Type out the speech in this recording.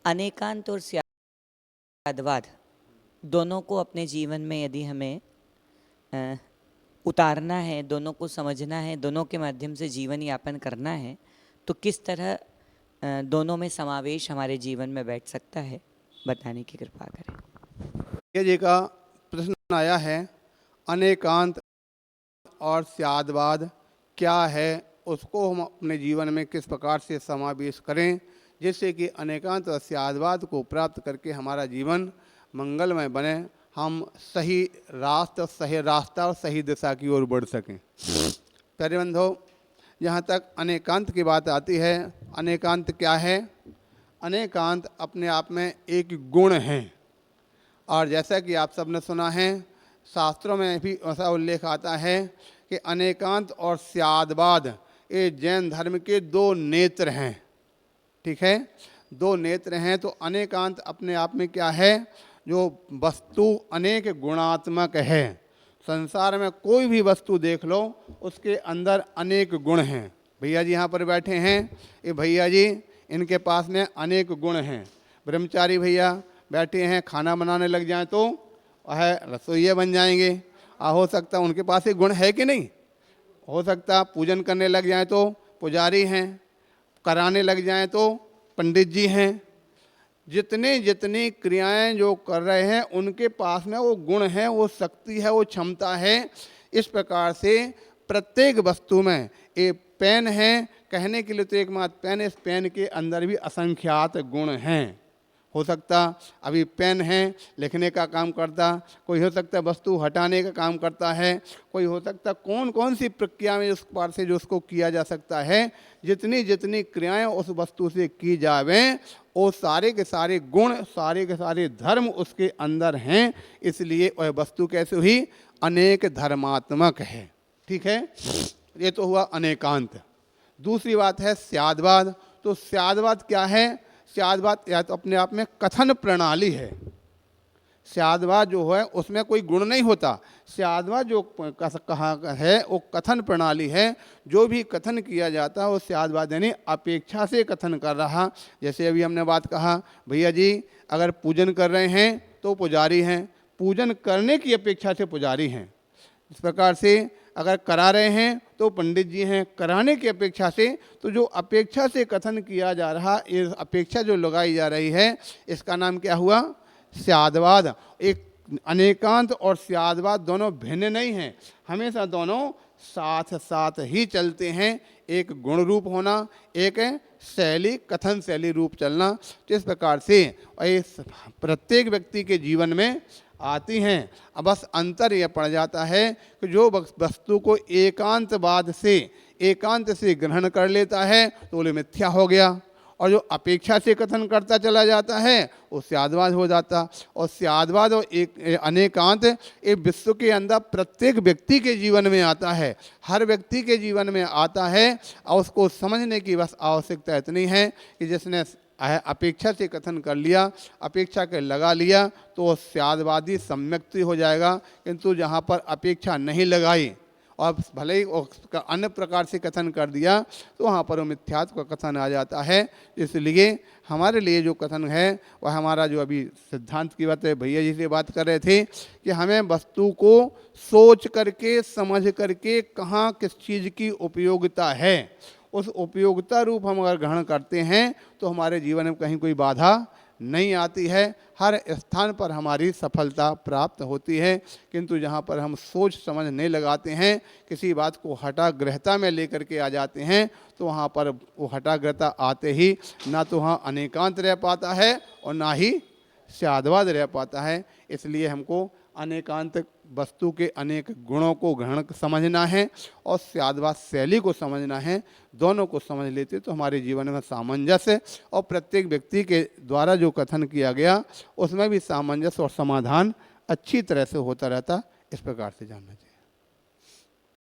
अनेकांत और स्यादवाद दोनों को अपने जीवन में यदि हमें उतारना है, दोनों को समझना है, दोनों के माध्यम से जीवन यापन करना है, तो किस तरह दोनों में समावेश हमारे जीवन में बैठ सकता है, बताने की कृपा करें। ये जी का प्रश्न आया है, अनेकांत और स्यादवाद क्या है, उसको हम अपने जीवन में किस प्रकार से समावेश करें जिससे कि अनेकांत और स्यादवाद को प्राप्त करके हमारा जीवन मंगलमय बने, हम सही रास्ता और सही दिशा की ओर बढ़ सकें। प्यारे बंधो, जहाँ तक अनेकांत की बात आती है, अनेकांत क्या है? अनेकांत अपने आप में एक गुण है, और जैसा कि आप सबने सुना है, शास्त्रों में भी ऐसा उल्लेख आता है कि अनेकांत और स्यादवाद ये जैन धर्म के दो नेत्र हैं। ठीक है, दो नेत्र हैं। तो अनेकांत अपने आप में क्या है? जो वस्तु अनेक गुणात्मक है। संसार में कोई भी वस्तु देख लो, उसके अंदर अनेक गुण हैं। भैया जी यहाँ पर बैठे हैं, ये भैया जी, इनके पास में अनेक गुण हैं। ब्रह्मचारी भैया बैठे हैं, खाना बनाने लग जाएं तो वह रसोइये बन जाएंगे। हो सकता उनके पास ये गुण है कि नहीं? हो सकता पूजन करने लग जाएं तो पुजारी हैं, कराने लग जाएं तो पंडित जी हैं। जितनी क्रियाएं जो कर रहे हैं उनके पास में वो गुण है, वो शक्ति है, वो क्षमता है। इस प्रकार से प्रत्येक वस्तु में ये पेन है, कहने के लिए तो एकमात्र पेन, इस पेन के अंदर भी असंख्यात गुण हैं। हो सकता अभी पेन है, लिखने का काम करता, कोई हो सकता वस्तु हटाने का काम करता है, कोई हो सकता कौन सी प्रक्रिया में उस पार से जो उसको किया जा सकता है। जितनी क्रियाएं उस वस्तु से की जावें, वो सारे के सारे गुण, सारे के सारे धर्म उसके अंदर हैं। इसलिए वह वस्तु कैसे हुई? अनेक धर्मात्मक है। ठीक है, ये तो हुआ अनेकांत। दूसरी बात है स्यादवाद। तो स्यादवाद क्या है? स्यादवाद या तो अपने आप में कथन प्रणाली है। स्यादवाद जो है उसमें कोई गुण नहीं होता। स्यादवाद जो कहा है वो कथन प्रणाली है। जो भी कथन किया जाता है वो स्यादवाद यानी अपेक्षा से कथन कर रहा। जैसे अभी हमने बात कहा, भैया जी अगर पूजन कर रहे हैं तो पुजारी हैं, पूजन करने की अपेक्षा से पुजारी हैं। इस प्रकार से अगर करा रहे हैं तो पंडित जी हैं, कराने की अपेक्षा से। तो जो अपेक्षा से कथन किया जा रहा, ये अपेक्षा जो लगाई जा रही है, इसका नाम क्या हुआ? स्यादवाद। एक अनेकांत और स्यादवाद दोनों भिन्न नहीं हैं, हमेशा दोनों साथ साथ ही चलते हैं। एक गुण रूप होना, एक शैली, कथन शैली रूप चलना। तो इस प्रकार से प्रत्येक व्यक्ति के जीवन में आती हैं। अब बस अंतर यह पड़ जाता है कि जो वस्तु को एकांतवाद से, एकांत से ग्रहण कर लेता है तो वो मिथ्या हो गया, और जो अपेक्षा से कथन करता चला जाता है वो स्यादवाद हो जाता। और स्यादवाद और एक अनेकांत ये विश्व के अंदर प्रत्येक व्यक्ति के जीवन में आता है, हर व्यक्ति के जीवन में आता है। और उसको समझने की बस आवश्यकता इतनी है कि जिसने अपेक्षा से कथन कर लिया, अपेक्षा के लगा लिया, तो वो स्यादवादी सम्यक्ति हो जाएगा। किंतु जहाँ पर अपेक्षा नहीं लगाई और भले ही उसका अन्य प्रकार से कथन कर दिया, तो वहाँ पर वो मिथ्यात्व का कथन आ जाता है। इसलिए हमारे लिए जो कथन है वह हमारा जो अभी सिद्धांत की बात है, भैया जी से बात कर रहे थे कि हमें वस्तु को सोच करके, समझ करके, कहाँ किस चीज़ की उपयोगिता है, उस उपयोगिता रूप हम अगर ग्रहण करते हैं तो हमारे जीवन में कहीं कोई बाधा नहीं आती है। हर स्थान पर हमारी सफलता प्राप्त होती है। किंतु जहाँ पर हम सोच समझ नहीं लगाते हैं, किसी बात को हठाग्रहता में लेकर के आ जाते हैं, तो वहाँ पर वो हठाग्रहता आते ही ना तो वहाँ अनेकांत रह पाता है और ना ही स्यादवाद रह पाता है। इसलिए हमको अनेकांत वस्तु के अनेक गुणों को ग्रहण समझना है और स्यादवाद शैली को समझना है। दोनों को समझ लेते तो हमारे जीवन में सामंजस्य, और प्रत्येक व्यक्ति के द्वारा जो कथन किया गया उसमें भी सामंजस्य और समाधान अच्छी तरह से होता रहता। इस प्रकार से जानना चाहिए।